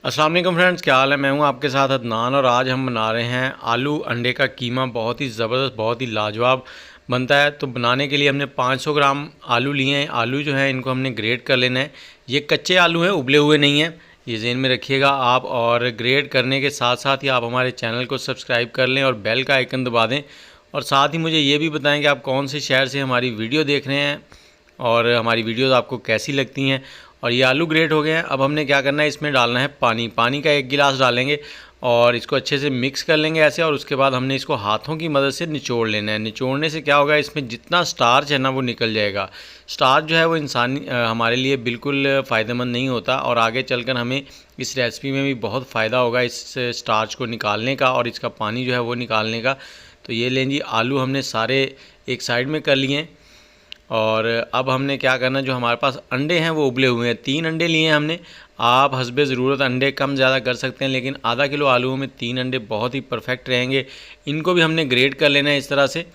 अस्सलाम वालेकुम फ्रेंड्स, क्या हाल है। मैं हूं आपके साथ अदनान और आज हम बना रहे हैं आलू अंडे का कीमा। बहुत ही ज़बरदस्त, बहुत ही लाजवाब बनता है। तो बनाने के लिए हमने 500 ग्राम आलू लिए हैं। आलू जो है इनको हमने ग्रेट कर लेना है। ये कच्चे आलू हैं, उबले हुए नहीं हैं, ये ज़हन में रखिएगा आप। और ग्रेट करने के साथ साथ ही आप हमारे चैनल को सब्सक्राइब कर लें और बेल का आइकन दबा दें। और साथ ही मुझे ये भी बताएँ कि आप कौन से शहर से हमारी वीडियो देख रहे हैं और हमारी वीडियोज़ आपको कैसी लगती हैं। और ये आलू ग्रेट हो गए हैं। अब हमने क्या करना है, इसमें डालना है पानी। पानी का 1 गिलास डालेंगे और इसको अच्छे से मिक्स कर लेंगे ऐसे। और उसके बाद हमने इसको हाथों की मदद से निचोड़ लेना है। निचोड़ने से क्या होगा, इसमें जितना स्टार्च है ना वो निकल जाएगा। स्टार्च जो है वो हमारे लिए बिल्कुल फ़ायदेमंद नहीं होता और आगे चलकर हमें इस रेसिपी में भी बहुत फ़ायदा होगा इस स्टार्च को निकालने का और इसका पानी जो है वो निकालने का। तो ये लें जी, आलू हमने सारे एक साइड में कर लिए हैं। और अब हमने क्या करना है, जो हमारे पास अंडे हैं वो उबले हुए हैं। 3 अंडे लिए हैं हमने। आप हस्बे ज़रूरत अंडे कम ज़्यादा कर सकते हैं, लेकिन आधा किलो आलूओं में 3 अंडे बहुत ही परफेक्ट रहेंगे। इनको भी हमने ग्रेट कर लेना है इस तरह से।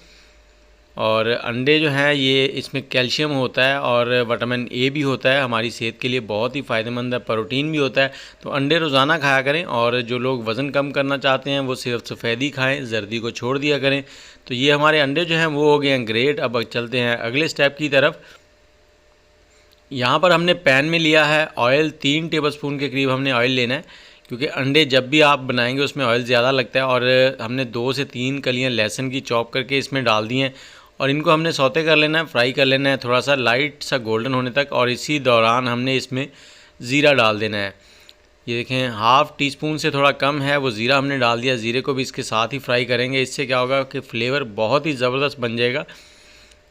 और अंडे जो हैं ये इसमें कैल्शियम होता है और विटामिन ए भी होता है, हमारी सेहत के लिए बहुत ही फ़ायदेमंद है। प्रोटीन भी होता है। तो अंडे रोज़ाना खाया करें। और जो लोग वज़न कम करना चाहते हैं वो सिर्फ सफ़ेदी खाएं, जर्दी को छोड़ दिया करें। तो ये हमारे अंडे जो हैं वो हो गए हैं ग्रेट। अब चलते हैं अगले स्टेप की तरफ। यहाँ पर हमने पैन में लिया है ऑयल। 3 टेबलस्पून के करीब हमने ऑयल लेना है, क्योंकि अंडे जब भी आप बनाएंगे उसमें ऑयल ज़्यादा लगता है। और हमने 2 से 3 कलियाँ लहसुन की चॉप करके इसमें डाल दी हैं और इनको हमने सौते कर लेना है, फ्राई कर लेना है थोड़ा सा लाइट सा गोल्डन होने तक। और इसी दौरान हमने इसमें ज़ीरा डाल देना है। ये देखें, हाफ़ टी स्पून से थोड़ा कम है वो ज़ीरा हमने डाल दिया। ज़ीरे को भी इसके साथ ही फ्राई करेंगे। इससे क्या होगा कि फ्लेवर बहुत ही ज़बरदस्त बन जाएगा।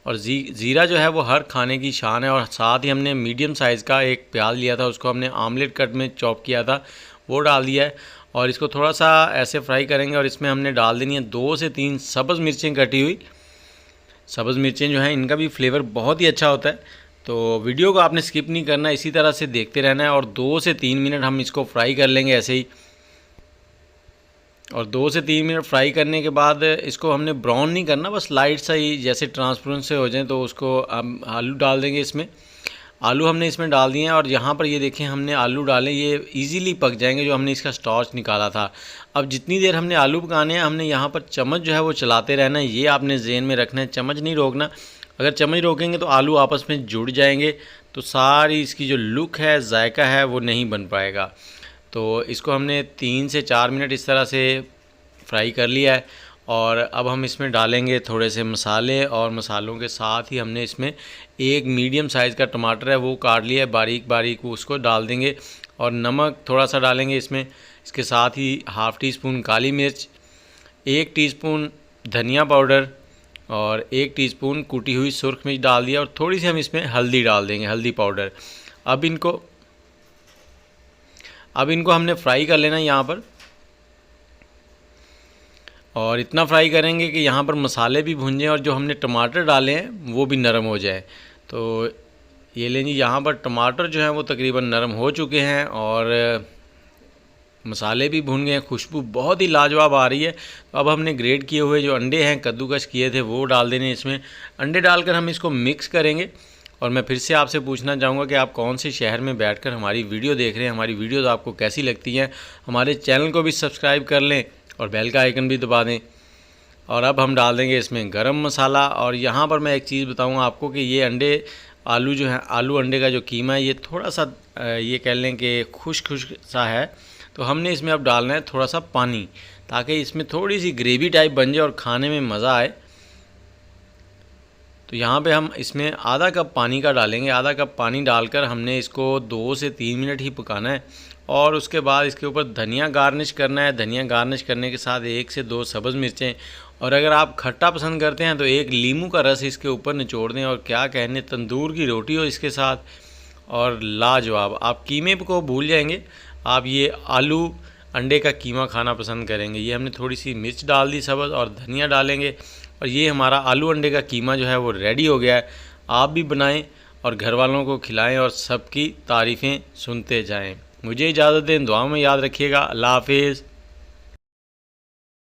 और ज़ीरा जो है वो हर खाने की शान है। और साथ ही हमने मीडियम साइज़ का एक प्याज लिया था, उसको हमने आमलेट कट में चॉप किया था, वो डाल दिया है। और इसको थोड़ा सा ऐसे फ्राई करेंगे और इसमें हमने डाल देनी है 2 से 3 सब्ज़ मिर्चें कटी हुई। सब्ज़ मिर्चें जो हैं इनका भी फ्लेवर बहुत ही अच्छा होता है। तो वीडियो को आपने स्किप नहीं करना, इसी तरह से देखते रहना है। और 2 से 3 मिनट हम इसको फ्राई कर लेंगे ऐसे ही। और 2 से 3 मिनट फ्राई करने के बाद इसको हमने ब्राउन नहीं करना, बस लाइट सा ही जैसे ट्रांसपेरेंट से हो जाए तो उसको हम आलू डाल देंगे इसमें। आलू हमने इसमें डाल दिए हैं और यहाँ पर ये देखें हमने आलू डाले, ये इजीली पक जाएंगे जो हमने इसका स्टार्च निकाला था। अब जितनी देर हमने आलू पकाने हैं, हमने यहाँ पर चम्मच जो है वो चलाते रहना है। ये आपने ज़हन में रखना है, चम्मच नहीं रोकना। अगर चम्मच रोकेंगे तो आलू आपस में जुड़ जाएंगे, तो सारी इसकी जो लुक है, जायका है, वो नहीं बन पाएगा। तो इसको हमने 3 से 4 मिनट इस तरह से फ्राई कर लिया है। और अब हम इसमें डालेंगे थोड़े से मसाले। और मसालों के साथ ही हमने इसमें एक मीडियम साइज़ का टमाटर है वो काट लिया है बारीक बारीक, उसको डाल देंगे। और नमक थोड़ा सा डालेंगे इसमें। इसके साथ ही हाफ़ टी स्पून काली मिर्च, 1 टीस्पून धनिया पाउडर और 1 टीस्पून कूटी हुई सुरख मिर्च डाल दिया। और थोड़ी सी हम इसमें हल्दी डाल देंगे, हल्दी पाउडर। अब इनको हमने फ्राई कर लेना है यहाँ पर। और इतना फ्राई करेंगे कि यहाँ पर मसाले भी भुन जाएं और जो हमने टमाटर डाले हैं वो भी नरम हो जाए। तो ये लें जी, यहाँ पर टमाटर जो हैं वो तकरीबन नरम हो चुके हैं और मसाले भी भुन गए हैं, खुशबू बहुत ही लाजवाब आ रही है। तो अब हमने ग्रेट किए हुए जो अंडे हैं, कद्दूकस किए थे, वो डाल देने इसमें। अंडे डालकर हम इसको मिक्स करेंगे। और मैं फिर से आपसे पूछना चाहूँगा कि आप कौन से शहर में बैठकर हमारी वीडियो देख रहे हैं, हमारी वीडियोज़ आपको कैसी लगती हैं। हमारे चैनल को भी सब्सक्राइब कर लें और बेल का आइकन भी दबा दें। और अब हम डाल देंगे इसमें गरम मसाला। और यहाँ पर मैं एक चीज़ बताऊँगा आपको कि ये आलू जो है, आलू अंडे का जो कीमा है, ये थोड़ा सा ये कह लें कि खुश्क सा है। तो हमने इसमें अब डालना है थोड़ा सा पानी, ताकि इसमें थोड़ी सी ग्रेवी टाइप बन जाए और खाने में मज़ा आए। तो यहाँ पे हम इसमें आधा कप पानी का डालेंगे। आधा कप पानी डालकर हमने इसको 2 से 3 मिनट ही पकाना है। और उसके बाद इसके ऊपर धनिया गार्निश करना है। धनिया गार्निश करने के साथ 1 से 2 सब्ज़ मिर्चें। और अगर आप खट्टा पसंद करते हैं तो 1 नींबू का रस इसके ऊपर निचोड़ दें। और क्या कहने, तंदूर की रोटी हो इसके साथ, और लाजवाब। आप कीमे को भूल जाएंगे, आप ये आलू अंडे का कीमा खाना पसंद करेंगे। ये हमने थोड़ी सी मिर्च डाल दी सब्ज़ और धनिया डालेंगे। और ये हमारा आलू अंडे का कीमा जो है वो रेडी हो गया है। आप भी बनाएं और घर वालों को खिलाएं और सबकी तारीफ़ें सुनते जाएं। मुझे इजाज़त दें, दुआ में याद रखिएगा। अल्लाह हाफिज़।